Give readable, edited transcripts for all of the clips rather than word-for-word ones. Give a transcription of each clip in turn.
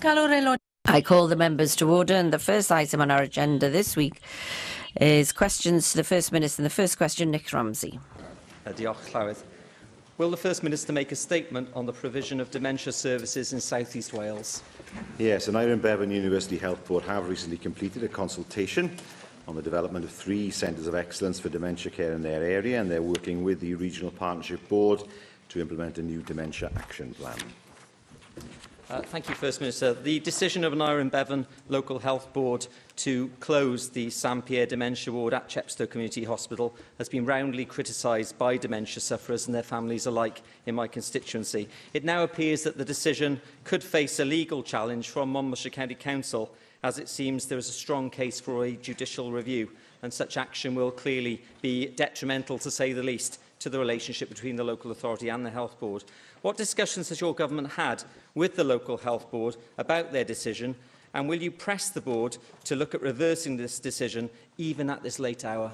I call the members to order, and the first item on our agenda this week is questions to the First Minister. And the first question, Nick Ramsey. Diolch, Llywydd. Will the First Minister make a statement on the provision of dementia services in South East Wales? Yes, and Iron Bevan University Health Board have recently completed a consultation on the development of 3 centres of excellence for dementia care in their area, and they're working with the Regional Partnership Board to implement a new dementia action plan. Thank you, First Minister. The decision of an Iron Bevan Local Health Board to close the Sampierre Dementia Ward at Chepstow Community Hospital has been roundly criticised by dementia sufferers and their families alike in my constituency. It now appears that the decision could face a legal challenge from Monmouthshire County Council, as it seems there is a strong case for a judicial review, and such action will clearly be detrimental, to say the least, to the relationship between the local authority and the Health Board. What discussions has your government had with the local Health Board about their decision, and will you press the board to look at reversing this decision even at this late hour?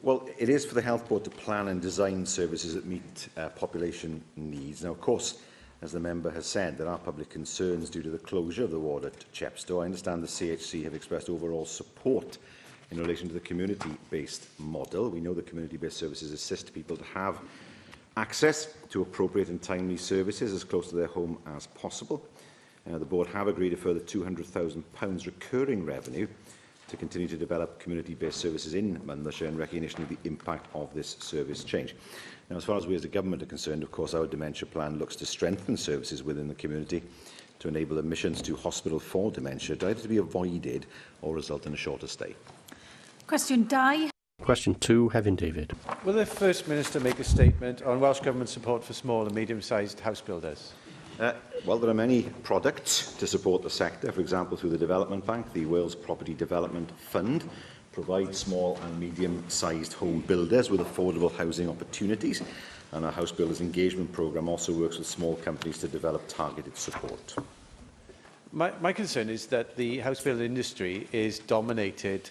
Well, it is for the Health Board to plan and design services that meet population needs. Now, of course, as the member has said, there are public concerns due to the closure of the ward at Chepstow. I understand the CHC have expressed overall support in relation to the community-based model. We know that community-based services assist people to have access to appropriate and timely services as close to their home as possible. The board have agreed a further £200,000 recurring revenue to continue to develop community-based services in Monmouthshire in recognition of the impact of this service change. Now, as far as we as a government are concerned, of course, our dementia plan looks to strengthen services within the community to enable admissions to hospital for dementia either to be avoided or result in a shorter stay. Question 2. Question 2, Hefin David. Will the First Minister make a statement on Welsh Government support for small and medium-sized house builders? Well, there are many products to support the sector. For example, through the Development Bank, the Wales Property Development Fund provides small and medium-sized home builders with affordable housing opportunities. And our House Builders Engagement Programme also works with small companies to develop targeted support. My concern is that the house building industry is dominated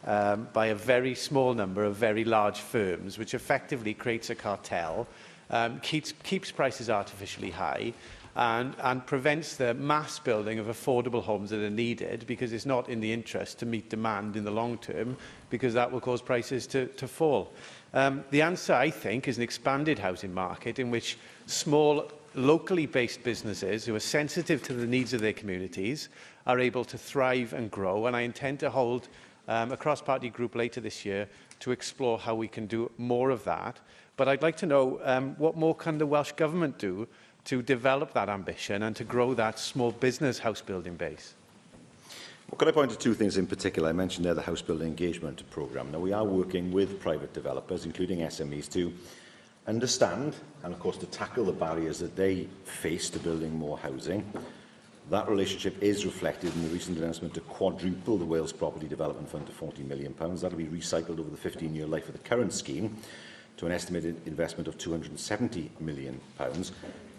by a very small number of very large firms, which effectively creates a cartel, keeps prices artificially high, and prevents the mass building of affordable homes that are needed, because it's not in the interest to meet demand in the long term, because that will cause prices to fall. The answer, I think, is an expanded housing market in which small, locally based businesses who are sensitive to the needs of their communities are able to thrive and grow, and I intend to hold a cross-party group later this year to explore how we can do more of that. But I'd like to know what more can the Welsh Government do to develop that ambition and to grow that small business house building base? Well, could I point to 2 things in particular? I mentioned there the House Building Engagement Programme. Now, we are working with private developers, including SMEs, to understand and, of course, to tackle the barriers that they face to building more housing. That relationship is reflected in the recent announcement to quadruple the Wales Property Development Fund to £40 million. That will be recycled over the 15-year life of the current scheme to an estimated investment of £270 million.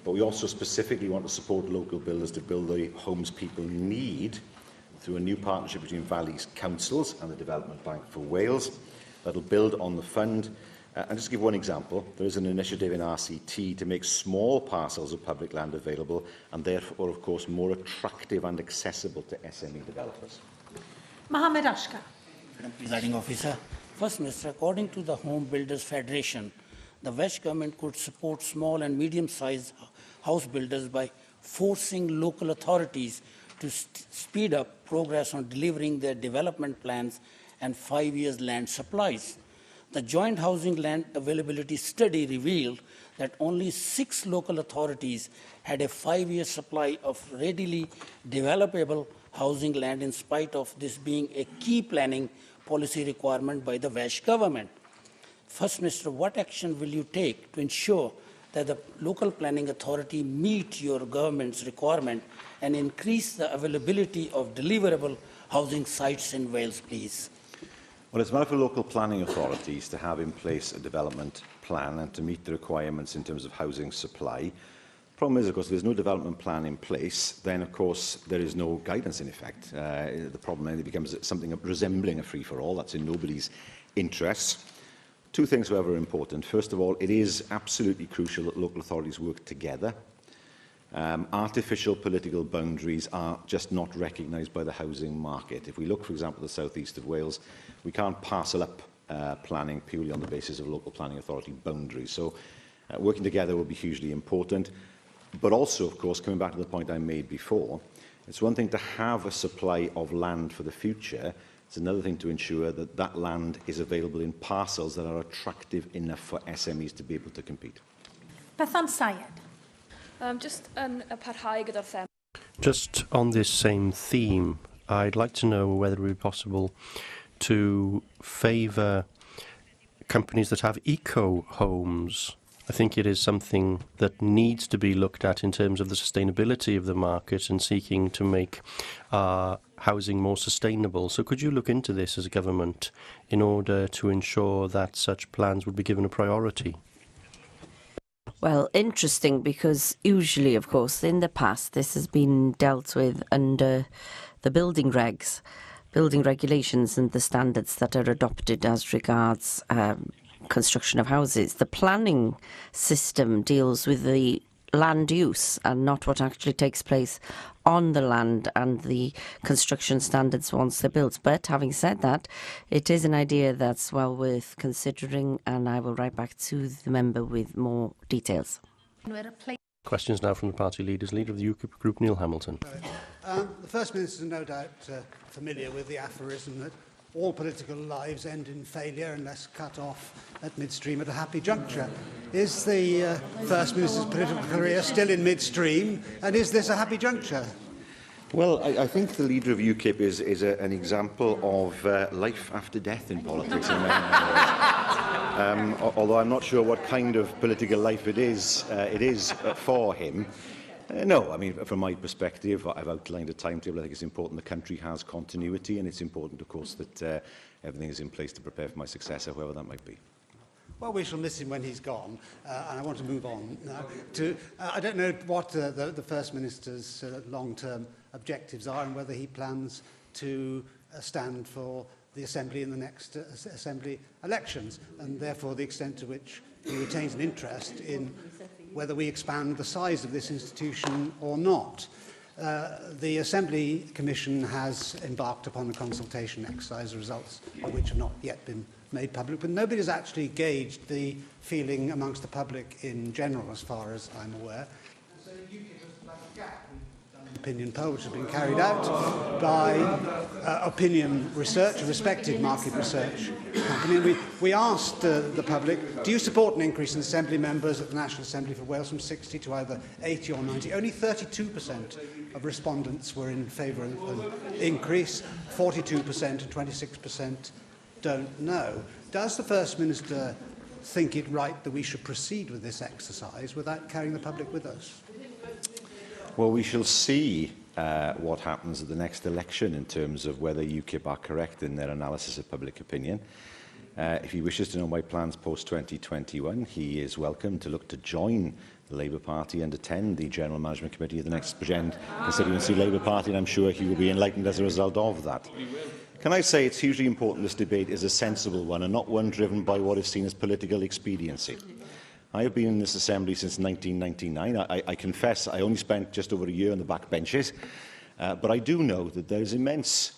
But we also specifically want to support local builders to build the homes people need through a new partnership between Valleys Councils and the Development Bank for Wales that will build on the fund. And just to give one example, there is an initiative in RCT to make small parcels of public land available and therefore, of course, more attractive and accessible to SME developers. Mohammed Ashkar. Presiding Officer. First Minister, according to the Home Builders Federation, the Welsh Government could support small and medium-sized house builders by forcing local authorities to speed up progress on delivering their development plans and 5 years land supplies. The Joint Housing Land Availability Study revealed that only 6 local authorities had a 5-year supply of readily developable housing land, in spite of this being a key planning policy requirement by the Welsh Government. First Minister, what action will you take to ensure that the local planning authority meet your government's requirement and increase the availability of deliverable housing sites in Wales, please? Well, it's a matter for local planning authorities to have in place a development plan and to meet the requirements in terms of housing supply. The problem is, of course, if there's no development plan in place, then, of course, there is no guidance in effect. The problem then becomes something resembling a free-for-all. That's in nobody's interests. 2 things, however, are important. First of all, it is absolutely crucial that local authorities work together Artificial political boundaries are just not recognised by the housing market. If we look, for example, at the south-east of Wales, we can't parcel up planning purely on the basis of local planning authority boundaries. So working together will be hugely important. But also, of course, coming back to the point I made before, it's one thing to have a supply of land for the future. It's another thing to ensure that that land is available in parcels that are attractive enough for SMEs to be able to compete. Bethan Syed. Just a parhau gyda'r them. Just on this same theme, I'd like to know whether it would be possible to favour companies that have eco-homes. I think it is something that needs to be looked at in terms of the sustainability of the market and seeking to make housing more sustainable. So could you look into this as a government in order to ensure that such plans would be given a priority? Well, interesting, because usually, of course, in the past, this has been dealt with under the building regs, building regulations and the standards that are adopted as regards construction of houses. The planning system deals with the land use and not what actually takes place on the land and the construction standards once they're built. But having said that, it is an idea that's well worth considering, and I will write back to the member with more details. Questions now from the party leaders. Leader of the UKIP group, Neil Hamilton. The First Minister is no doubt familiar with the aphorism that all political lives end in failure unless cut off at midstream at a happy juncture. Is the First Minister's political career still in midstream, and is this a happy juncture? Well, I think the leader of UKIP is an example of life after death in politics. Although I'm not sure what kind of political life it is for him. No, I mean, from my perspective, I've outlined a timetable. I think it's important the country has continuity, and it's important, of course, that everything is in place to prepare for my successor, whoever that might be. Well, we shall miss him when he's gone, and I want to move on now to... I don't know what the First Minister's long-term objectives are and whether he plans to stand for the Assembly in the next Assembly elections, and therefore the extent to which he retains an interest in whether we expand the size of this institution or not. The Assembly Commission has embarked upon a consultation exercise, the results of which have not yet been made public, but nobody has actually gauged the feeling amongst the public in general, as far as I'm aware. So UKIP has like a gap. Opinion poll, which has been carried out by Opinion Research, a respected market research company. And we asked the public, do you support an increase in Assembly members at the National Assembly for Wales from 60 to either 80 or 90? Only 32% of respondents were in favour of an increase, 42% and 26% don't know. Does the First Minister think it right that we should proceed with this exercise without carrying the public with us? Well, we shall see what happens at the next election in terms of whether UKIP are correct in their analysis of public opinion. If he wishes to know my plans post-2021, he is welcome to look to join the Labour Party and attend the General Management Committee of the next constituency Labour Party, and I'm sure he will be enlightened as a result of that. Can I say it's hugely important this debate is a sensible one and not one driven by what is seen as political expediency. I have been in this Assembly since 1999. I confess I only spent just over a year on the back benches, but I do know that there is immense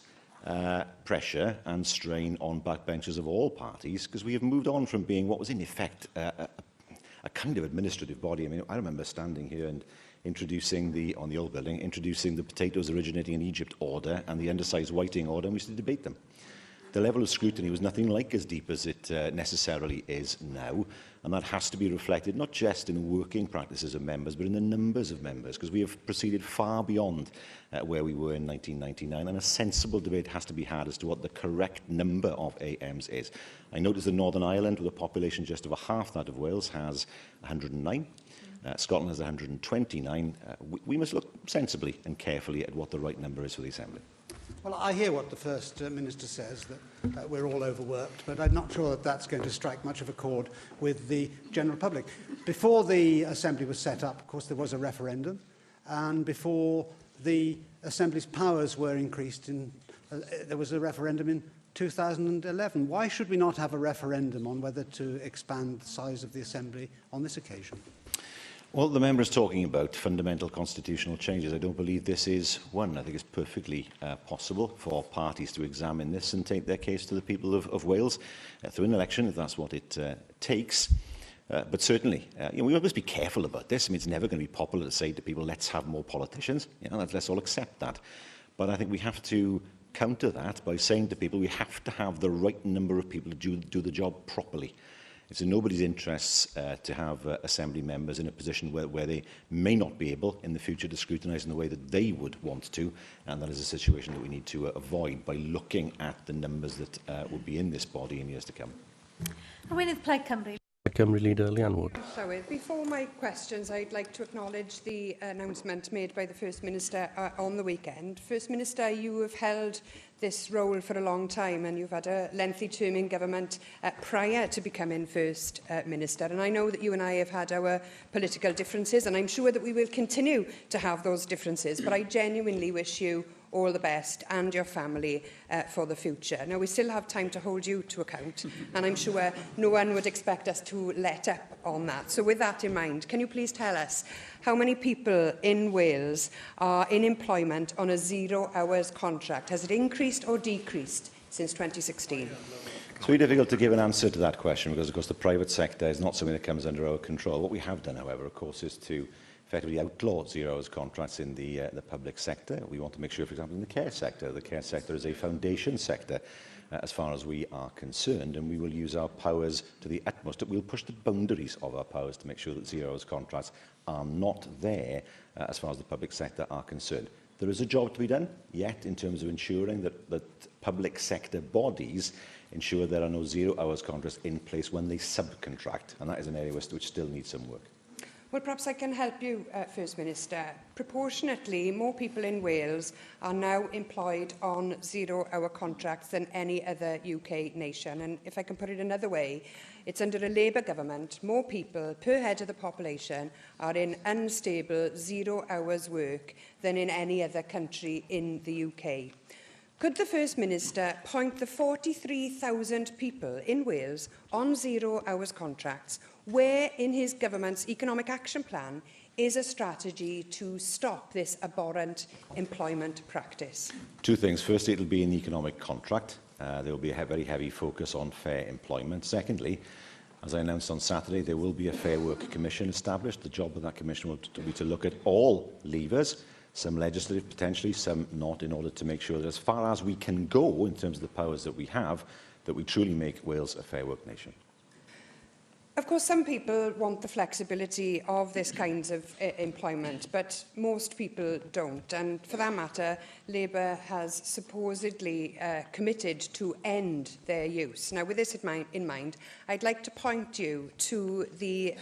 pressure and strain on backbenchers of all parties, because we have moved on from being what was in effect a kind of administrative body. I mean, I remember standing here and introducing on the old building, introducing the potatoes originating in Egypt order and the undersized whiting order, and we used to debate them. The level of scrutiny was nothing like as deep as it necessarily is now, and that has to be reflected not just in the working practices of members, but in the numbers of members, because we have proceeded far beyond where we were in 1999, and a sensible debate has to be had as to what the correct number of AMs is. I notice that Northern Ireland, with a population just over half that of Wales, has 109. Scotland has 129. We must look sensibly and carefully at what the right number is for the Assembly. Well, I hear what the First Minister says, that we're all overworked, but I'm not sure that that's going to strike much of a chord with the general public. Before the Assembly was set up, of course, there was a referendum, and before the Assembly's powers were increased, there was a referendum in 2011. Why should we not have a referendum on whether to expand the size of the Assembly on this occasion? Well, the member is talking about fundamental constitutional changes. I don't believe this is one. I think it's perfectly possible for parties to examine this and take their case to the people of Wales through an election, if that's what it takes. But certainly, we must be careful about this. I mean, it's never going to be popular to say to people, let's have more politicians. Let's all accept that. But I think we have to counter that by saying to people, we have to have the right number of people to do the job properly. It's in nobody's interests to have Assembly members in a position where they may not be able in the future to scrutinise in the way that they would want to, and that is a situation that we need to avoid by looking at the numbers that will be in this body in years to come. Arweinydd Plaid Cymru. Cymru Leader Llawn Wood. Llywydd, before my questions, I'd like to acknowledge the announcement made by the First Minister on the weekend. First Minister, you have held this role for a long time and you've had a lengthy term in government prior to becoming First Minister. And I know that you and I have had our political differences and I'm sure that we will continue to have those differences. But I genuinely wish you all the best and your family for the future. Now, we still have time to hold you to account, and I'm sure no one would expect us to let up on that. So with that in mind, can you please tell us how many people in Wales are in employment on a 0 hours contract? Has it increased or decreased since 2016? It's very difficult to give an answer to that question because, of course, the private sector is not something that comes under our control. What we have done, however, of course, is to effectively outlaw 0 hours contracts in the public sector. We want to make sure, for example, in the care sector is a foundation sector as far as we are concerned, and we will use our powers to the utmost. We'll push the boundaries of our powers to make sure that 0 hours contracts are not there as far as the public sector are concerned. There is a job to be done yet in terms of ensuring that public sector bodies ensure there are no 0 hours contracts in place when they subcontract, and that is an area which still needs some work. Well, perhaps I can help you, First Minister. Proportionately, more people in Wales are now employed on 0 hour contracts than any other UK nation. And if I can put it another way, it's under a Labour government, more people per head of the population are in unstable 0 hours work than in any other country in the UK. Could the First Minister point the 43,000 people in Wales on 0 hours contracts where in his government's economic action plan is a strategy to stop this abhorrent employment practice? Two things. Firstly, it will be an economic contract. There will be a very heavy focus on fair employment. Secondly, as I announced on Saturday, there will be a Fair Work Commission established. The job of that commission will be to look at all levers, some legislative potentially, some not, in order to make sure that as far as we can go in terms of the powers that we have, that we truly make Wales a fair work nation. Of course, some people want the flexibility of this kind of employment, but most people don't. And for that matter, Labour has supposedly committed to end their use. Now, with this in mind, I'd like to point you to the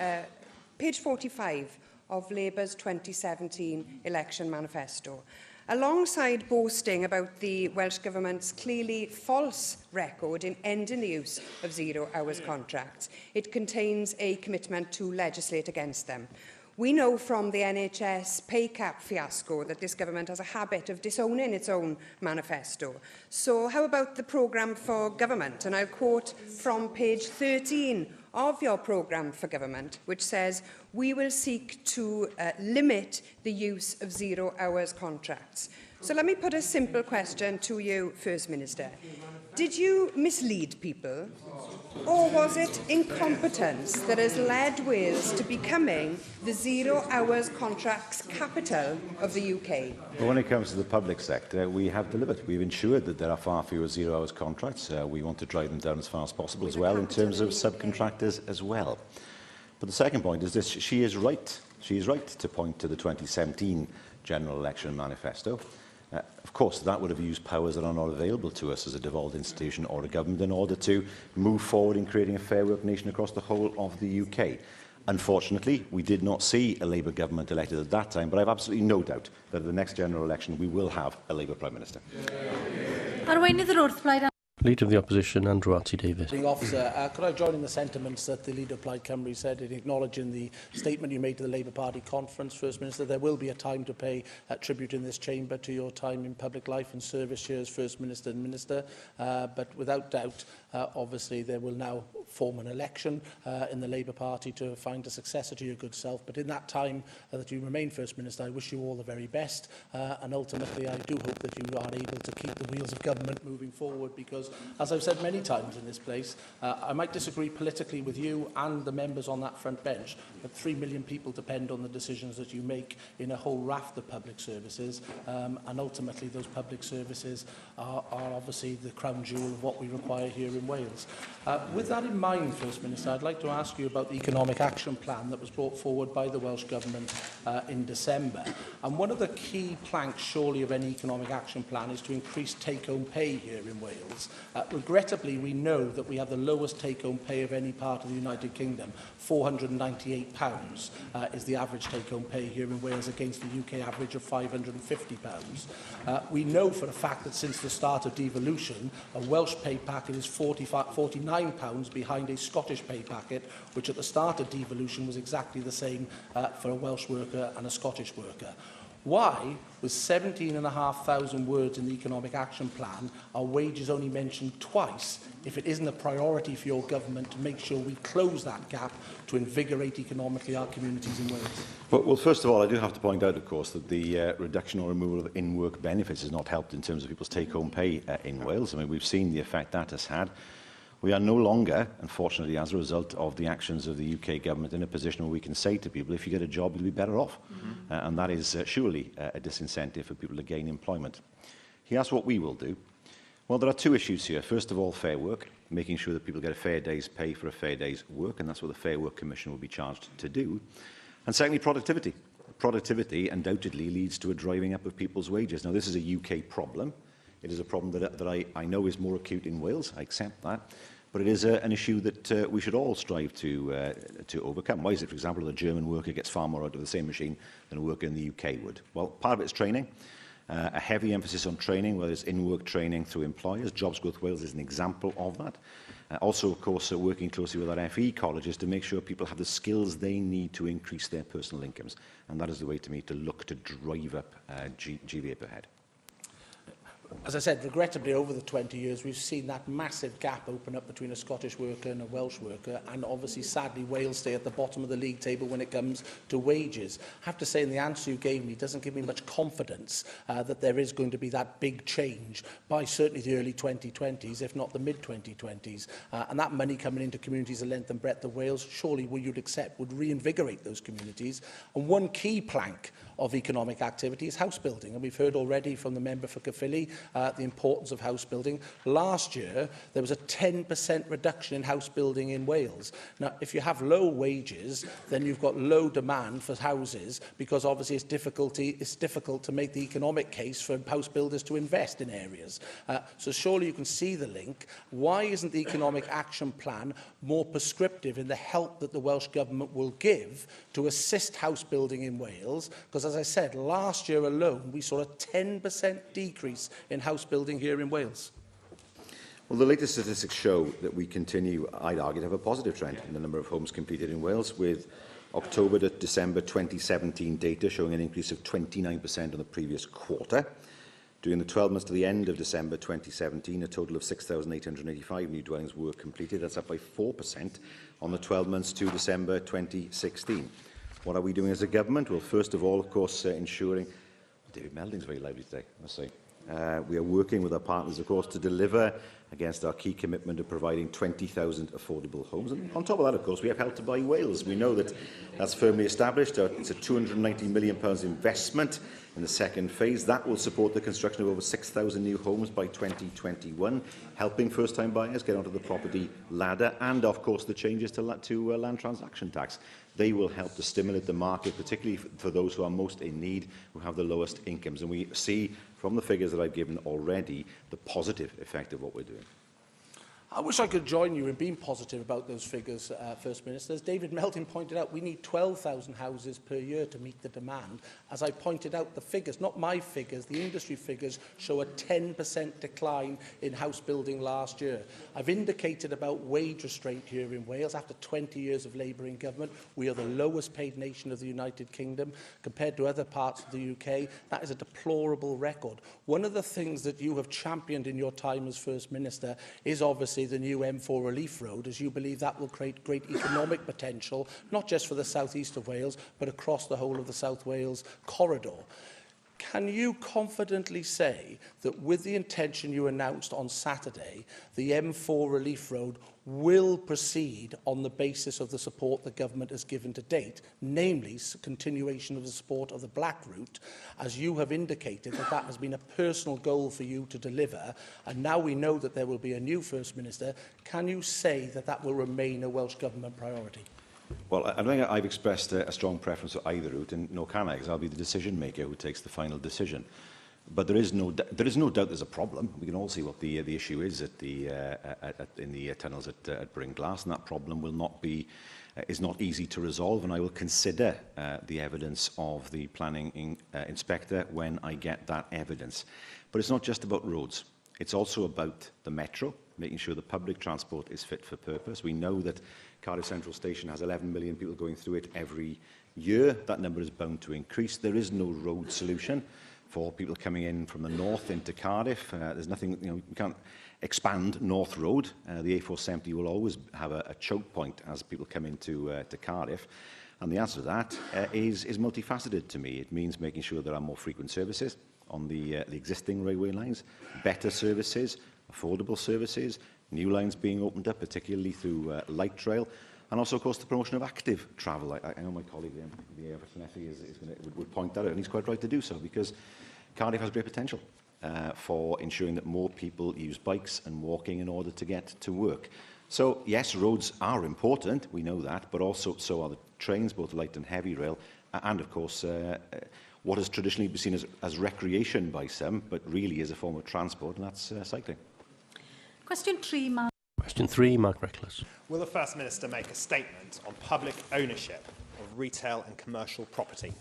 page 45 of Labour's 2017 election manifesto. Alongside boasting about the Welsh Government's clearly false record in ending the use of 0 hours contracts, it contains a commitment to legislate against them. We know from the NHS pay cap fiasco that this government has a habit of disowning its own manifesto. So how about the programme for government? And I'll quote from page 13 of your programme for government, which says, we will seek to limit the use of 0 hours contracts. So let me put a simple question to you, First Minister. Did you mislead people, or was it incompetence that has led Wales to becoming the 0 hours contracts capital of the UK? Well, when it comes to the public sector, we have delivered. We've ensured that there are far fewer 0 hours contracts. We want to drive them down as far as possible as well in terms of subcontractors as well. But the second point is this: she is right. She is right to point to the 2017 general election manifesto. Of course, that would have used powers that are not available to us as a devolved institution or a government in order to move forward in creating a fair work nation across the whole of the UK. Unfortunately, we did not see a Labour government elected at that time, but I have absolutely no doubt that at the next general election we will have a Labour Prime Minister. Leader of the Opposition, Andrew Davies. Presiding Officer, could I join in the sentiments that the Leader of Plaid Cymru said in acknowledging the statement you made to the Labour Party conference, First Minister? There will be a time to pay tribute in this chamber to your time in public life and service here as First Minister and Minister, but without doubt, obviously, there will now form an election in the Labour Party to find a successor to your good self. But in that time that you remain First Minister, I wish you all the very best. And ultimately, I do hope that you are able to keep the wheels of government moving forward, because, as I've said many times in this place, I might disagree politically with you and the members on that front bench, but 3 million people depend on the decisions that you make in a whole raft of public services, and ultimately those public services are obviously the crown jewel of what we require here in Wales. With that in mind, First Minister, I'd like to ask you about the economic action plan that was brought forward by the Welsh Government in December. And one of the key planks, surely, of any economic action plan is to increase take-home pay here in Wales. Regrettably, we know that we have the lowest take-home pay of any part of the United Kingdom. £498 is the average take-home pay here in Wales, against the UK average of £550. We know for a fact that since the start of devolution, a Welsh pay packet is £49 behind a Scottish pay packet, which at the start of devolution was exactly the same for a Welsh worker and a Scottish worker. Why, with 17,500 words in the Economic Action Plan, are wages only mentioned twice, if it isn't a priority for your government to make sure we close that gap to invigorate economically our communities in Wales? Well, first of all, I do have to point out, of course, that the reduction or removal of in-work benefits has not helped in terms of people's take-home pay in Wales. I mean, we've seen the effect that has had. We are no longer, unfortunately, as a result of the actions of the UK government, in a position where we can say to people, if you get a job, you'll be better off. And that is surely a disincentive for people to gain employment. He asked what we will do. Well, there are two issues here. First of all, fair work, making sure that people get a fair day's pay for a fair day's work, and that's what the Fair Work Commission will be charged to do. And secondly, productivity. Productivity undoubtedly leads to a driving up of people's wages. Now, this is a UK problem. It is a problem that I know is more acute in Wales. I accept that. But it is an issue that we should all strive to overcome. Why is it, for example, that a German worker gets far more out of the same machine than a worker in the UK would? Well, part of it is training. A heavy emphasis on training, whether it's in-work training through employers. Jobs Growth Wales is an example of that. Also, of course, working closely with our FE colleges to make sure people have the skills they need to increase their personal incomes. And that is the way, to me, to look to drive up GVA per head. As I said, regrettably, over the 20 years, we've seen that massive gap open up between a Scottish worker and a Welsh worker, and obviously, sadly, Wales stay at the bottom of the league table when it comes to wages. I have to say, in the answer you gave me, doesn't give me much confidence that there is going to be that big change by certainly the early 2020s, if not the mid-2020s. And that money coming into communities the length and breadth of Wales, surely, what you'd accept, would reinvigorate those communities. And one key plank of economic activity is house building. And we've heard already from the member for Caerphilly the importance of house building. Last year, there was a 10% reduction in house building in Wales. Now, if you have low wages, then you've got low demand for houses, because obviously it's difficult to make the economic case for house builders to invest in areas. So surely you can see the link. Why isn't the Economic Action Plan more prescriptive in the help that the Welsh Government will give to assist house building in Wales? Because, as I said, last year alone, we saw a 10% decrease in house building here in Wales. Well, the latest statistics show that we continue, I'd argue, to have a positive trend in the number of homes completed in Wales, with October to December 2017 data showing an increase of 29% on the previous quarter. During the 12 months to the end of December 2017, a total of 6,885 new dwellings were completed. That's up by 4% on the 12 months to December 2016. What are we doing as a government? Well, first of all, of course, ensuring... David Melding's very lively today, I must say. We are working with our partners, of course, to deliver against our key commitment of providing 20,000 affordable homes. And on top of that, of course, we have Help to Buy Wales. We know that that's firmly established. It's a £290 million investment in the second phase. That will support the construction of over 6,000 new homes by 2021, helping first-time buyers get onto the property ladder, and, of course, the changes to land transaction tax. They will help to stimulate the market, particularly for those who are most in need, who have the lowest incomes. And we see from the figures that I've given already the positive effect of what we're doing. I wish I could join you in being positive about those figures, First Minister. As David Melding pointed out, we need 12,000 houses per year to meet the demand. As I pointed out, the figures, not my figures, the industry figures, show a 10% decline in house building last year. I've indicated about wage restraint here in Wales. After 20 years of Labour in government, we are the lowest paid nation of the United Kingdom. Compared to other parts of the UK, that is a deplorable record. One of the things that you have championed in your time as First Minister is obviously the new M4 relief road, as you believe that will create great economic potential, not just for the southeast of Wales, but across the whole of the South Wales corridor. Can you confidently say that with the intention you announced on Saturday, the M4 relief road will proceed on the basis of the support the government has given to date, namely continuation of the support of the Black Route, as you have indicated that that has been a personal goal for you to deliver, and now we know that there will be a new First Minister, can you say that that will remain a Welsh Government priority? Well, I don't think I've expressed a strong preference for either route, and nor can I, because I'll be the decision maker who takes the final decision. But there is no doubt there's a problem. We can all see what the issue is at in the tunnels at Brynglas, and that problem will not be is not easy to resolve. And I will consider the evidence of the planning inspector when I get that evidence. But it's not just about roads. It's also about the metro, making sure the public transport is fit for purpose. We know that Cardiff Central Station has 11 million people going through it every year. That number is bound to increase. There is no road solution for people coming in from the north into Cardiff. There's nothing, we can't expand North Road. The A470 will always have a choke point as people come into to Cardiff. And the answer to that is multifaceted to me. It means making sure there are more frequent services on the existing railway lines, better services, affordable services, new lines being opened up, particularly through light rail, and also, of course, the promotion of active travel. I know my colleague, the Plenary, would point that out, and he's quite right to do so, because Cardiff has great potential for ensuring that more people use bikes and walking in order to get to work. So, yes, roads are important, we know that, but also so are the trains, both light and heavy rail, and, of course, what has traditionally been seen as recreation by some, but really is a form of transport, and that's cycling. Question 3, Mark. Question 3, Mark Reckless. Will the First Minister make a statement on public ownership of retail and commercial property?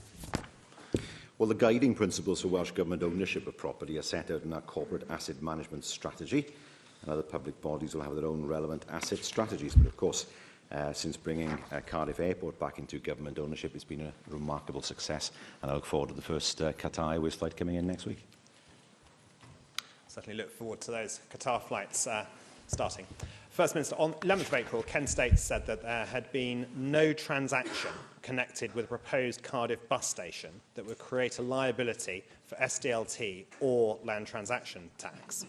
Well, the guiding principles for Welsh Government ownership of property are set out in our corporate asset management strategy, and other public bodies will have their own relevant asset strategies. But of course, since bringing Cardiff Airport back into government ownership, it's been a remarkable success, and I look forward to the first Qatar Airways flight coming in next week. Certainly look forward to those Qatar flights starting. First Minister, on 11th of April, Kent State said that there had been no transaction connected with a proposed Cardiff bus station that would create a liability for SDLT or land transaction tax.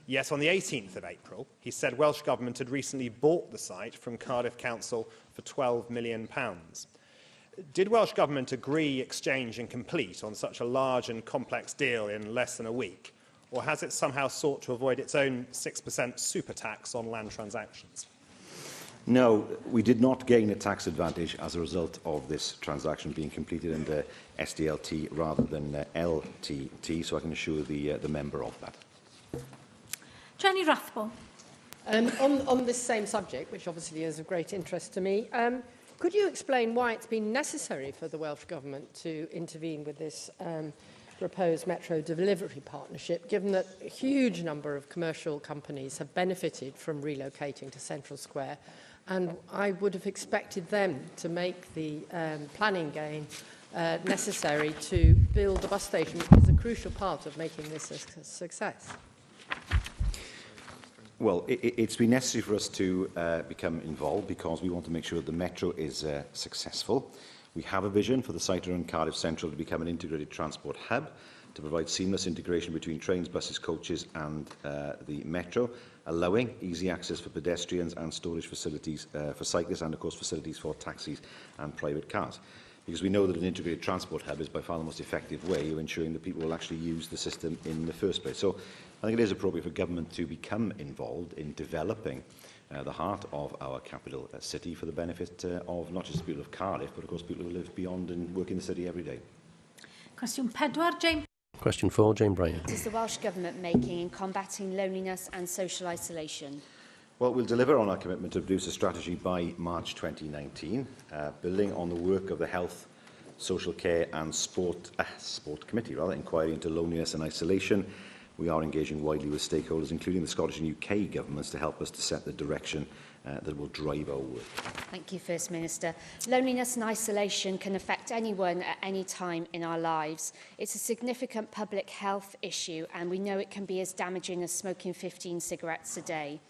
Yet on the 18th of April, he said Welsh Government had recently bought the site from Cardiff Council for £12 million. Did Welsh Government agree, exchange and complete on such a large and complex deal in less than a week? Or has it somehow sought to avoid its own 6% super tax on land transactions? No, we did not gain a tax advantage as a result of this transaction being completed under SDLT rather than LTT, so I can assure the member of that. Jenny Rathbone. On this same subject, which obviously is of great interest to me, could you explain why it's been necessary for the Welsh Government to intervene with this proposed metro delivery partnership, given that a huge number of commercial companies have benefited from relocating to Central Square, and I would have expected them to make the planning gain necessary to build a bus station, which is a crucial part of making this a success? Well, it's been necessary for us to become involved because we want to make sure that the metro is successful. We have a vision for the site around Cardiff Central to become an integrated transport hub, to provide seamless integration between trains, buses, coaches and the metro, allowing easy access for pedestrians and storage facilities for cyclists and, of course, facilities for taxis and private cars. Because we know that an integrated transport hub is by far the most effective way of ensuring that people will actually use the system in the first place. So I think it is appropriate for government to become involved in developing the heart of our capital city for the benefit of not just the people of Cardiff, but of course people who live beyond and work in the city every day. Question 4, James. Question 4, Jane Bryan. What is the Welsh Government making in combating loneliness and social isolation? Well, we'll deliver on our commitment to produce a strategy by March 2019, building on the work of the Health, Social Care and Sport Committee, inquiry into loneliness and isolation. We are engaging widely with stakeholders, including the Scottish and UK governments, to help us to set the direction that will drive our work. Thank you, First Minister. Loneliness and isolation can affect anyone at any time in our lives. It's a significant public health issue, and we know it can be as damaging as smoking 15 cigarettes a day.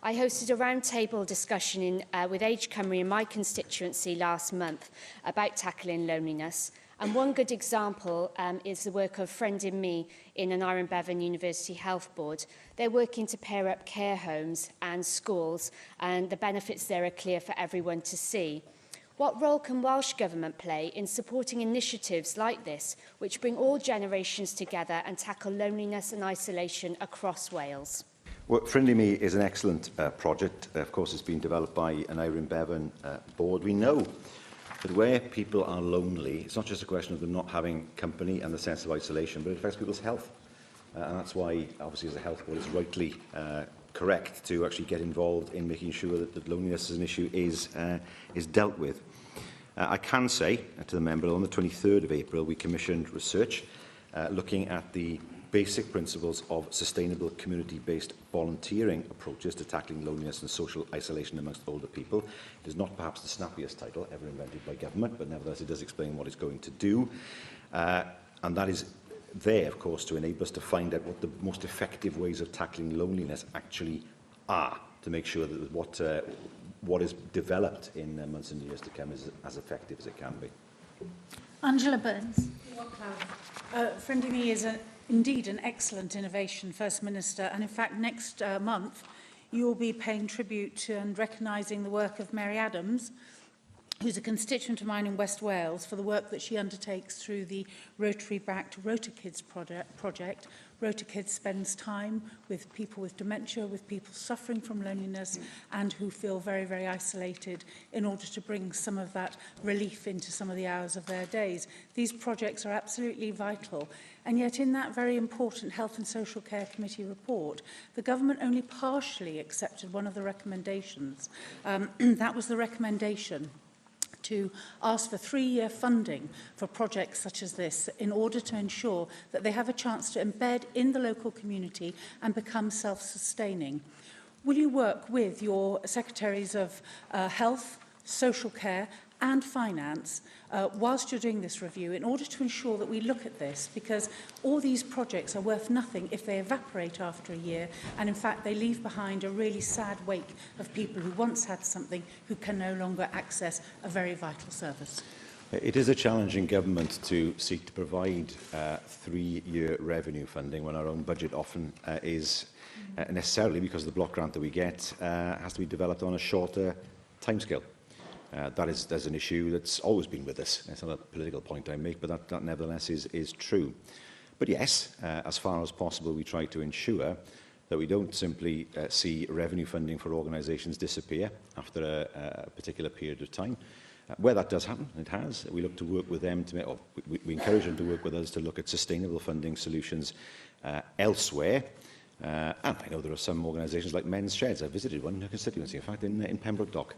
I hosted a roundtable discussion with Age Cymru in my constituency last month about tackling loneliness. And one good example is the work of Friend in Me in an Iron Bevan University Health Board. They're working to pair up care homes and schools, and the benefits there are clear for everyone to see. What role can Welsh Government play in supporting initiatives like this, which bring all generations together and tackle loneliness and isolation across Wales? Well, Friendly Me is an excellent project. Of course, it's been developed by an Iron Bevan board. We know that where people are lonely, it's not just a question of them not having company and the sense of isolation, but it affects people's health. And that's why, obviously, as a health board, it's rightly correct to actually get involved in making sure that loneliness as an issue is dealt with. I can say to the member, on the 23rd of April, we commissioned research looking at the basic principles of sustainable community-based volunteering approaches to tackling loneliness and social isolation amongst older people. It is not perhaps the snappiest title ever invented by government, but nevertheless it does explain what it's going to do. And that is there, of course, to enable us to find out what the most effective ways of tackling loneliness actually are, to make sure that what is developed in months and years to come is as effective as it can be. Angela Burns. Friend of Me is indeed an excellent innovation, First Minister, and in fact next month you'll be paying tribute and recognising the work of Mary Adams, who's a constituent of mine in West Wales, for the work that she undertakes through the Rotary-backed Rota Kids project. Rota Kids spends time with people with dementia, with people suffering from loneliness and who feel very, very isolated, in order to bring some of that relief into some of the hours of their days. These projects are absolutely vital. And yet in that very important Health and Social Care Committee report, the government only partially accepted one of the recommendations. That was the recommendation to ask for 3-year funding for projects such as this in order to ensure that they have a chance to embed in the local community and become self-sustaining. Will you work with your Secretaries of Health, Social Care and Finance whilst you're doing this review in order to ensure that we look at this, because all these projects are worth nothing if they evaporate after a year, and in fact they leave behind a really sad wake of people who once had something who can no longer access a very vital service. It is a challenge in government to seek to provide 3-year revenue funding when our own budget often is necessarily, because of the block grant that we get, has to be developed on a shorter timescale. There's an issue that's always been with us. It's not a political point I make, but that nevertheless is true. But yes, as far as possible, we try to ensure that we don't simply see revenue funding for organisations disappear after a particular period of time. Where that does happen, it has, we look to work with them to make, or we encourage them to work with us to look at sustainable funding solutions elsewhere. And I know there are some organisations like Men's Sheds. I visited one in a constituency, in fact, in Pembroke Dock,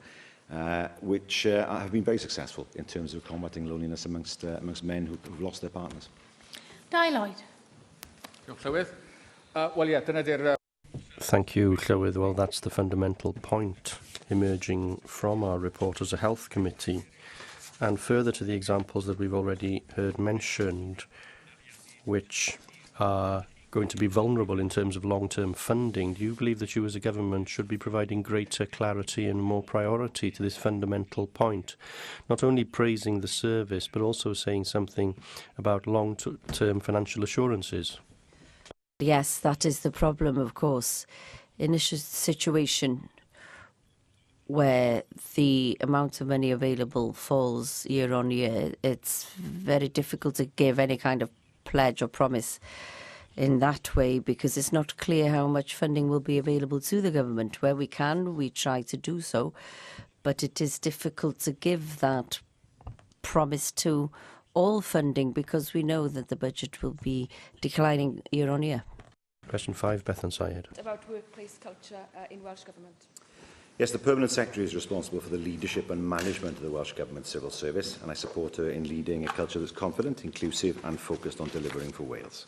which have been very successful in terms of combating loneliness amongst men who've lost their partners. Di Lloyd. Llywydd. Well, yeah, dyna di'r... Thank you, Llywydd. Well, that's the fundamental point emerging from our report as a health committee. And further to the examples that we've already heard mentioned, which are going to be vulnerable in terms of long-term funding, do you believe that you as a government should be providing greater clarity and more priority to this fundamental point? Not only praising the service, but also saying something about long-term financial assurances. Yes, that is the problem, of course. In a situation where the amount of money available falls year on year, it's very difficult to give any kind of pledge or promise in that way, because it's not clear how much funding will be available to the government. Where we can, we try to do so, but it is difficult to give that promise to all funding, because we know that the budget will be declining year on year. Question 5, Bethan Syed. About workplace culture in Welsh Government. Yes, the Permanent Secretary is responsible for the leadership and management of the Welsh Government Civil Service, and I support her in leading a culture that's confident, inclusive and focused on delivering for Wales.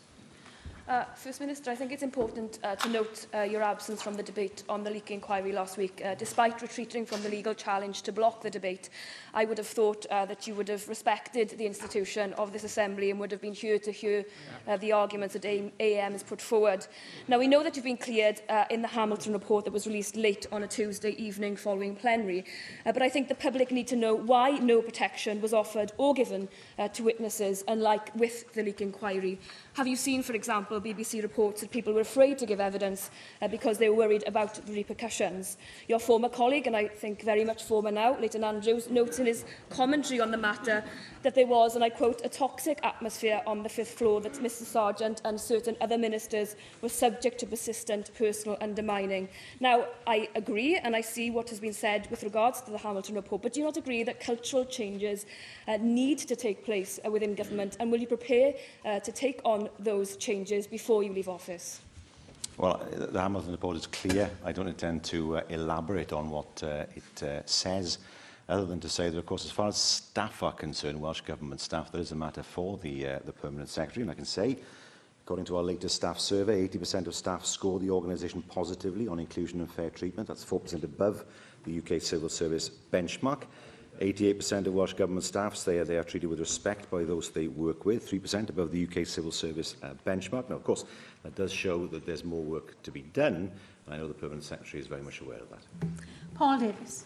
First Minister, I think it's important to note your absence from the debate on the leak inquiry last week. Despite retreating from the legal challenge to block the debate, I would have thought that you would have respected the institution of this Assembly and would have been here to hear the arguments that AM has put forward. Now, we know that you've been cleared in the Hamilton report that was released late on a Tuesday evening following plenary, but I think the public need to know why no protection was offered or given to witnesses, unlike with the leak inquiry. Have you seen, for example, BBC reports that people were afraid to give evidence because they were worried about the repercussions? Your former colleague, and I think very much former now, Leighton Andrews, notes in his commentary on the matter that there was, and I quote, a toxic atmosphere on the 5th floor that Mr Sargent and certain other ministers were subject to persistent personal undermining. Now, I agree and I see what has been said with regards to the Hamilton report, but do you not agree that cultural changes need to take place within government, and will you prepare to take on those changes before you leave office? Well, the Hamilton report is clear. I don't intend to elaborate on what it says, other than to say that, of course, as far as staff are concerned, Welsh Government staff, that is a matter for the Permanent Secretary. And I can say, according to our latest staff survey, 80% of staff score the organisation positively on inclusion and fair treatment. That's 4% above the UK Civil Service benchmark. 88% of Welsh Government staff say they are treated with respect by those they work with, 3% above the UK Civil Service benchmark. Now, of course, that does show that there's more work to be done, and I know the Permanent Secretary is very much aware of that. Paul Davies.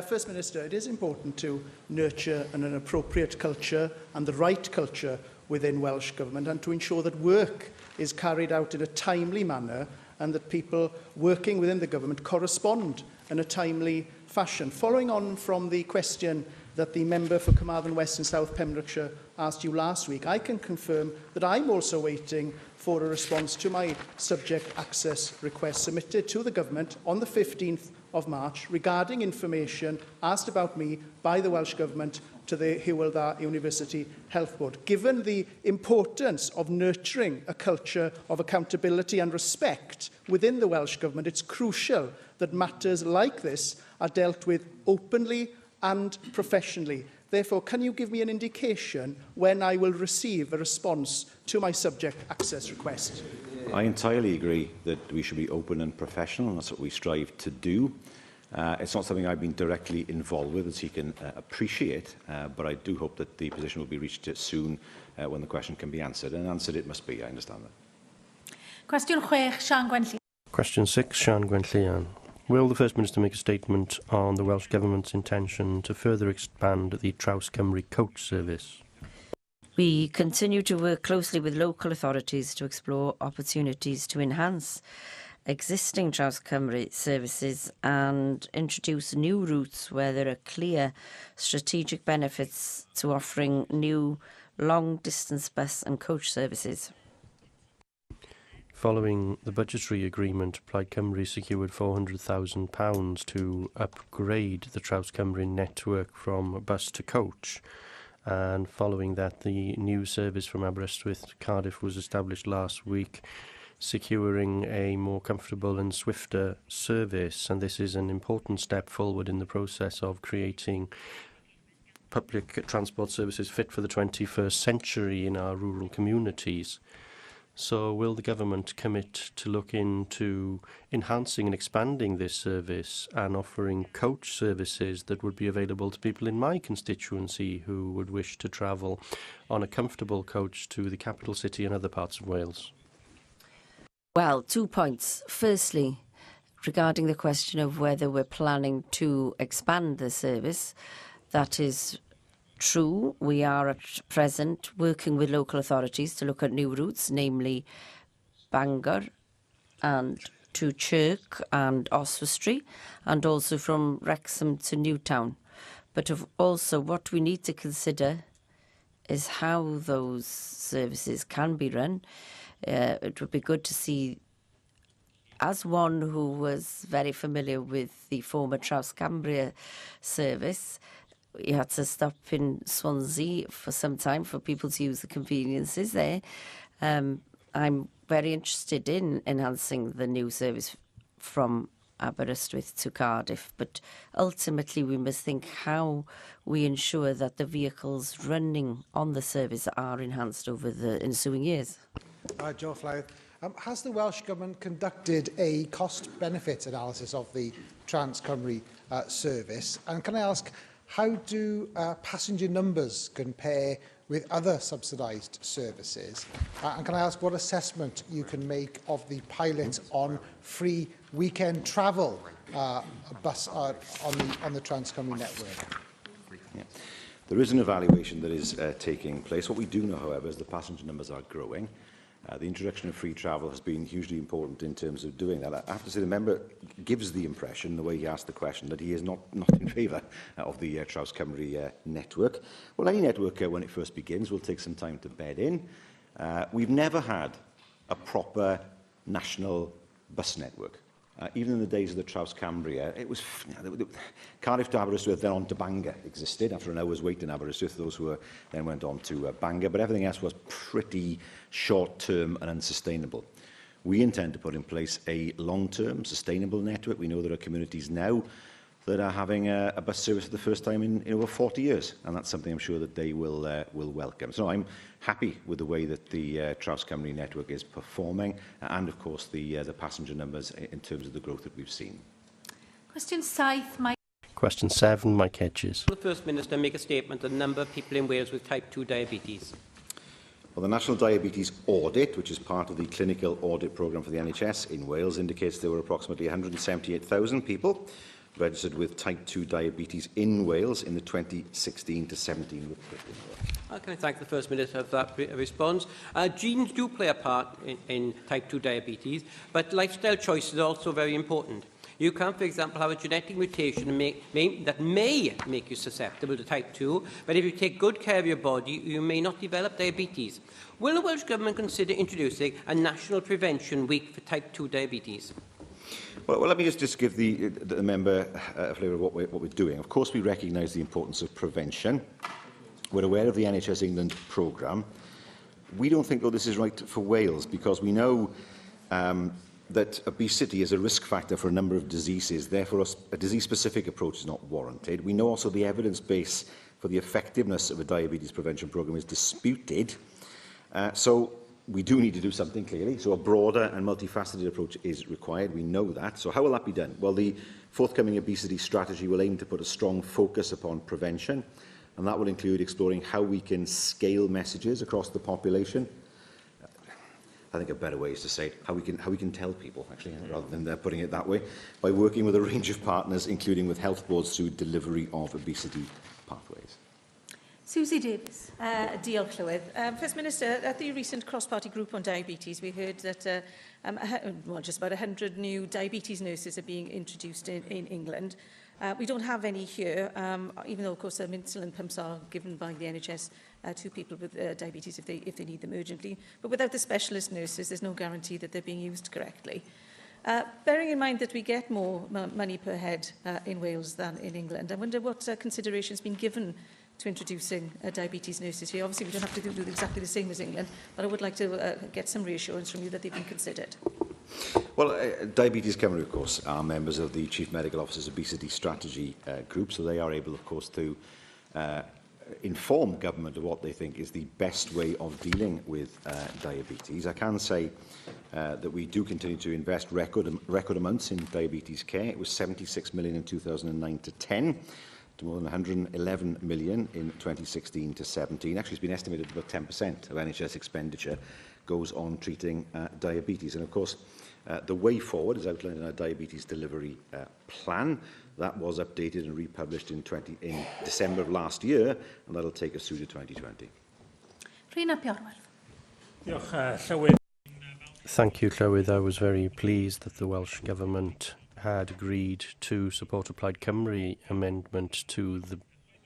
First Minister, it is important to nurture an appropriate culture and the right culture within Welsh Government, and to ensure that work is carried out in a timely manner and that people working within the government correspond in a timely fashion. Following on from the question that the member for Carmarthen West and South Pembrokeshire asked you last week, I can confirm that I'm also waiting for a response to my subject access request submitted to the government on the 15th of March regarding information asked about me by the Welsh Government to the Aelodau'r University Health Board. Given the importance of nurturing a culture of accountability and respect within the Welsh Government, it's crucial that matters like this are dealt with openly and professionally. Therefore, can you give me an indication when I will receive a response to my subject access request? I entirely agree that we should be open and professional, and that's what we strive to do. It's not something I've been directly involved with, as you can appreciate, but I do hope that the position will be reached soon when the question can be answered, and answered it must be, I understand that. Question 6, Sian Gwenllian. Question 6, Sian Gwenllian. Will the First Minister make a statement on the Welsh Government's intention to further expand the Traws Cymru coach service? We continue to work closely with local authorities to explore opportunities to enhance existing Traws Cymru services and introduce new routes where there are clear strategic benefits to offering new long-distance bus and coach services. Following the budgetary agreement, Plaid Cymru secured £400,000 to upgrade the Traws Cymru network from bus to coach. And following that, the new service from Aberystwyth to Cardiff was established last week, securing a more comfortable and swifter service. And this is an important step forward in the process of creating public transport services fit for the 21st century in our rural communities. So will the government commit to look into enhancing and expanding this service and offering coach services that would be available to people in my constituency who would wish to travel on a comfortable coach to the capital city and other parts of Wales? Well, 2 points. Firstly, regarding the question of whether we're planning to expand the service, that is true. We are at present working with local authorities to look at new routes, namely Bangor and to Chirk and Oswestry, and also from Wrexham to Newtown. But also what we need to consider is how those services can be run. It would be good to see, as one who was very familiar with the former Traws Cymru service, you had to stop in Swansea for some time for people to use the conveniences there. I'm very interested in enhancing the new service from Aberystwyth to Cardiff, but ultimately we must think how we ensure that the vehicles running on the service are enhanced over the ensuing years. Joe Llywydd. Has the Welsh Government conducted a cost-benefit analysis of the Trans-Cymru service? And can I ask, how do passenger numbers compare with other subsidised services? And can I ask what assessment you can make of the pilot on free weekend travel bus on the Trans-Cymru network? Yeah. There is an evaluation that is taking place. What we do know, however, is the passenger numbers are growing. The introduction of free travel has been hugely important in terms of doing that. I have to say the member gives the impression, the way he asked the question, that he is not in favour of the Trans-Cymru network. Well, any network, when it first begins, will take some time to bed in. We've never had a proper national bus network. Even in the days of the Trans-Cymru, it was Cardiff to Aberystwyth, then on to Bangor existed after an hour's wait in Aberystwyth. Those who then went on to Bangor, but everything else was pretty short-term and unsustainable. We intend to put in place a long-term, sustainable network. We know there are communities now that are having a bus service for the first time in over 40 years, and that's something I'm sure that they will welcome. So I'm happy with the way that the Trans-Cymru network is performing, and of course the passenger numbers in terms of the growth that we've seen. Question 7, Mike. Question 7, Mike Hedges. Will the First Minister make a statement on the number of people in Wales with type 2 diabetes? Well, the National Diabetes Audit, which is part of the clinical audit programme for the NHS in Wales, indicates there were approximately 178,000 people registered with type 2 diabetes in Wales in the 2016 to 17 recruitment year. Can I thank the First Minister for that response? Genes do play a part in type 2 diabetes, but lifestyle choice is also very important. You can, for example, have a genetic mutation that may make you susceptible to type 2, but if you take good care of your body, you may not develop diabetes. Will the Welsh Government consider introducing a national prevention week for type 2 diabetes? Well, let me just give the member a flavour of what we're doing. Of course, we recognise the importance of prevention. We're aware of the NHS England programme. We don't think, though, this is right for Wales, because we know that obesity is a risk factor for a number of diseases. Therefore, a disease-specific approach is not warranted. We know also the evidence base for the effectiveness of a diabetes prevention programme is disputed. So we do need to do something, clearly. So a broader and multifaceted approach is required. We know that. So how will that be done? Well, the forthcoming obesity strategy will aim to put a strong focus upon prevention, and that will include exploring how we can scale messages across the population. I think a better way is to say how we can tell people, actually, rather than putting it that way, by working with a range of partners, including with health boards through delivery of obesity pathways. Susie Davis. Diolch, Llywydd. First Minister, at the recent cross-party group on diabetes, we heard that just about 100 new diabetes nurses are being introduced in England. We don't have any here, even though, of course, insulin pumps are given by the NHS to people with diabetes if they need them urgently. But without the specialist nurses, there's no guarantee that they're being used correctly. Bearing in mind that we get more money per head in Wales than in England, I wonder what consideration has been given to introducing diabetes nurses here. Obviously, we don't have to do exactly the same as England, but I would like to get some reassurance from you that they've been considered. Well, Diabetes Cymru, of course, are members of the Chief Medical Officer's Obesity Strategy Group, so they are able, of course, to inform government of what they think is the best way of dealing with diabetes. I can say that we do continue to invest record amounts in diabetes care. It was 76 million in 2009 to 10. To more than 111 million in 2016 to 17. Actually, it's been estimated that about 10% of NHS expenditure goes on treating diabetes. And of course, the way forward is outlined in our diabetes delivery plan. That was updated and republished in December of last year, and that'll take us through to 2020. Thank you, Llywydd. I was very pleased that the Welsh Government had agreed to support a Plaid Cymru amendment to the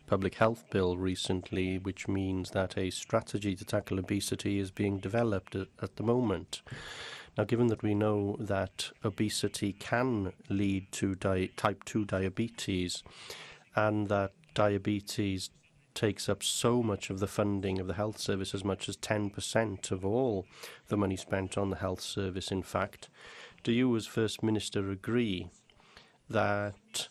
Public Health Bill recently, which means that a strategy to tackle obesity is being developed at the moment. Now, given that we know that obesity can lead to type 2 diabetes, and that diabetes takes up so much of the funding of the health service, as much as 10% of all the money spent on the health service, in fact, do you, as First Minister, agree that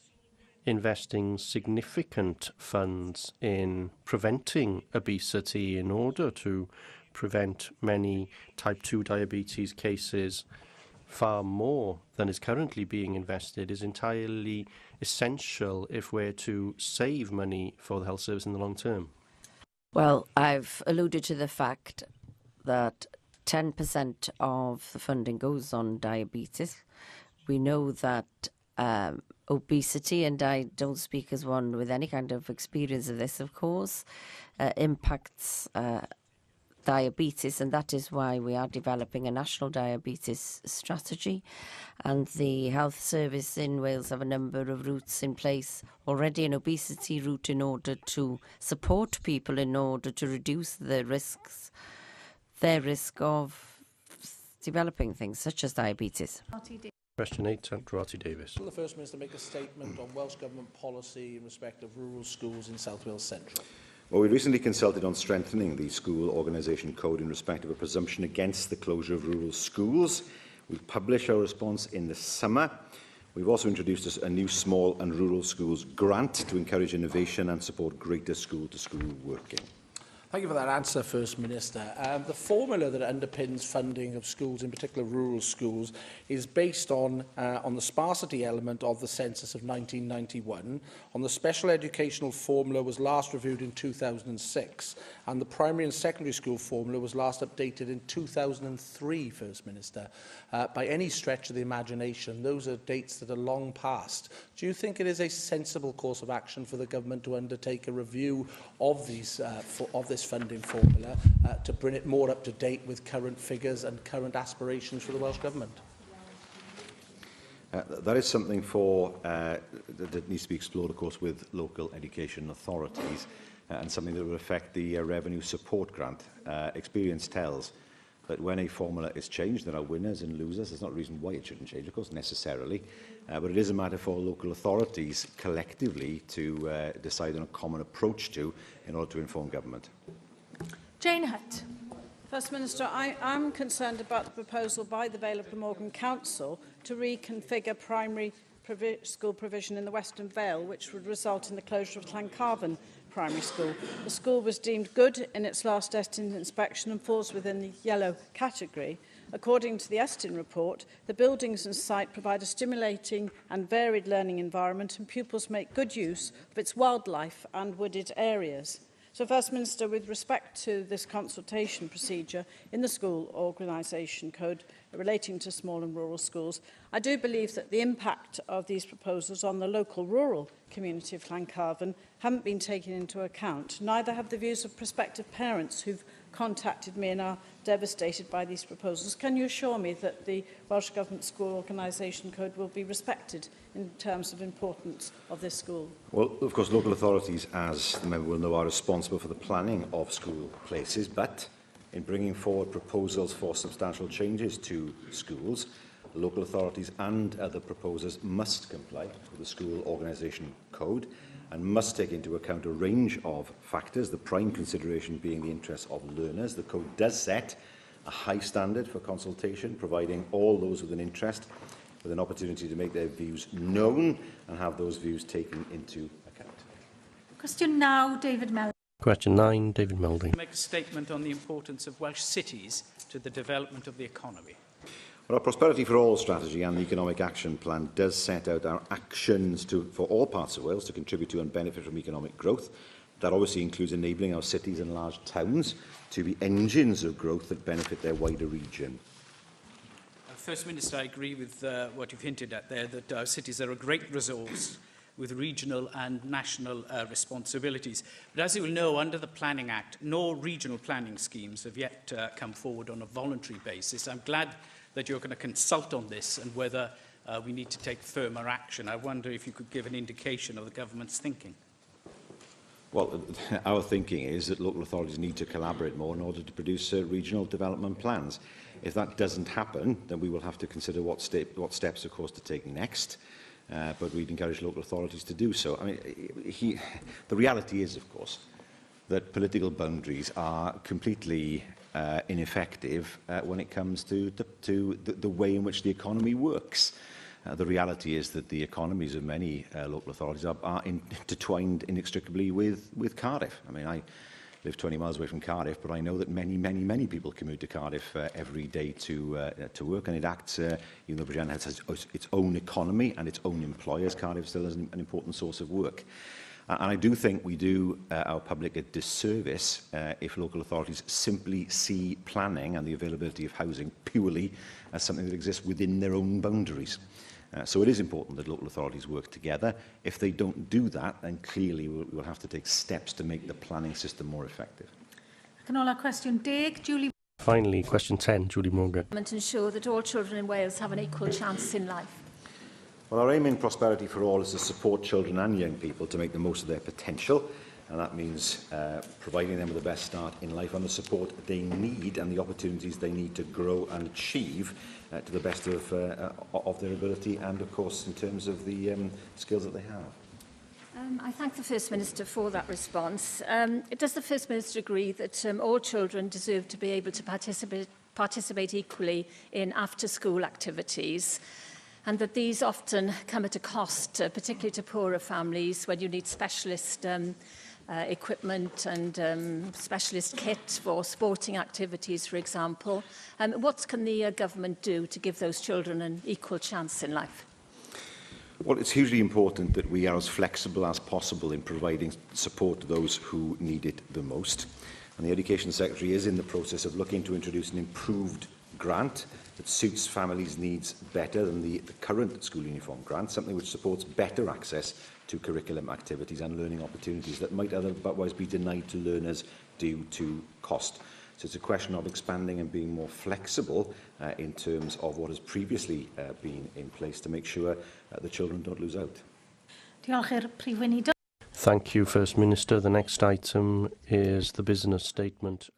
investing significant funds in preventing obesity in order to prevent many type 2 diabetes cases far more than is currently being invested is entirely essential if we're to save money for the health service in the long term? Well, I've alluded to the fact that 10% of the funding goes on diabetes. We know that obesity, and I don't speak as one with any kind of experience of this, of course, impacts diabetes, and that is why we are developing a national diabetes strategy. And the health service in Wales have a number of routes in place already, an obesity route in order to support people in order to reduce their risk of developing things such as diabetes. Question 8, Rati Davis. Will the First Minister make a statement on Welsh Government policy in respect of rural schools in South Wales Central? Well, we recently consulted on strengthening the school organisation code in respect of a presumption against the closure of rural schools. We'll publish our response in the summer. We've also introduced a new small and rural schools grant to encourage innovation and support greater school-to-school working. Thank you for that answer, First Minister. The formula that underpins funding of schools, in particular rural schools, is based on the sparsity element of the census of 1991. On the special educational formula was last reviewed in 2006, and the primary and secondary school formula was last updated in 2003, First Minister. By any stretch of the imagination, those are dates that are long past. Do you think it is a sensible course of action for the government to undertake a review of this funding formula to bring it more up to date with current figures and current aspirations for the Welsh Government? That is something that needs to be explored, of course, with local education authorities, and something that will affect the revenue support grant. Experience tells that when a formula is changed, there are winners and losers. There's not a reason why it shouldn't change, of course, necessarily, but it is a matter for local authorities collectively to decide on a common approach to in order to inform government. Jane Hutt. First Minister, I am concerned about the proposal by the Vale of Glamorgan Council to reconfigure primary school provision in the Western Vale, which would result in the closure of Llancarvan Primary School. The school was deemed good in its last Estin inspection and falls within the yellow category. According to the Estin report, the buildings and site provide a stimulating and varied learning environment, and pupils make good use of its wildlife and wooded areas. So, First Minister, with respect to this consultation procedure in the school organisation code relating to small and rural schools, I do believe that the impact of these proposals on the local rural community of Llancarvan haven't been taken into account. Neither have the views of prospective parents who've contacted me and are devastated by these proposals. Can you assure me that the Welsh Government School Organisation Code will be respected in terms of importance of this school? Well, of course, local authorities, as the member will know, are responsible for the planning of school places, but in bringing forward proposals for substantial changes to schools, local authorities and other proposers must comply with the school organisation code and must take into account a range of factors, the prime consideration being the interests of learners. The code does set a high standard for consultation, providing all those with an interest with an opportunity to make their views known and have those views taken into account. Question 9, David Mellon. Question 9, David Melding. Make a statement on the importance of Welsh cities to the development of the economy. Well, our Prosperity for All strategy and the Economic Action Plan does set out our actions for all parts of Wales to contribute to and benefit from economic growth. That obviously includes enabling our cities and large towns to be engines of growth that benefit their wider region. First Minister, I agree with what you've hinted at there, that our cities are a great resource with regional and national responsibilities. But as you will know, under the Planning Act, no regional planning schemes have yet come forward on a voluntary basis. I'm glad that you're going to consult on this and whether we need to take firmer action. I wonder if you could give an indication of the government's thinking. Well, our thinking is that local authorities need to collaborate more in order to produce regional development plans. If that doesn't happen, then we will have to consider what steps, of course, to take next. But we'd encourage local authorities to do so. I mean, the reality is, of course, that political boundaries are completely ineffective when it comes to the way in which the economy works. The reality is that the economies of many local authorities are intertwined inextricably with Cardiff. I mean, live 20 miles away from Cardiff, but I know that many people commute to Cardiff every day to work, and it acts, even though Bridgend has its own economy and its own employers, Cardiff still is an important source of work. And I do think we do our public a disservice if local authorities simply see planning and the availability of housing purely as something that exists within their own boundaries. So it is important that local authorities work together. If they don't do that, then clearly we'll have to take steps to make the planning system more effective. Canola question 10, Julie. Finally, question 10, Julie Morgan. To ensure that all children in Wales have an equal chance in life. Well, our aim in Prosperity for All is to support children and young people to make the most of their potential, and that means providing them with the best start in life and the support they need and the opportunities they need to grow and achieve to the best of their ability, and of course in terms of the skills that they have. I thank the First Minister for that response. Does the First Minister agree that all children deserve to be able to participate equally in after-school activities, and that these often come at a cost, particularly to poorer families, when you need specialist equipment and specialist kit for sporting activities, for example? What can the government do to give those children an equal chance in life? Well, it's hugely important that we are as flexible as possible in providing support to those who need it the most. And the Education Secretary is in the process of looking to introduce an improved grant that suits families' needs better than the current school uniform grant, something which supports better access to curriculum activities and learning opportunities that might otherwise be denied to learners due to cost. So it's a question of expanding and being more flexible in terms of what has previously been in place to make sure the children don't lose out. Thank you, First Minister. The next item is the business statement.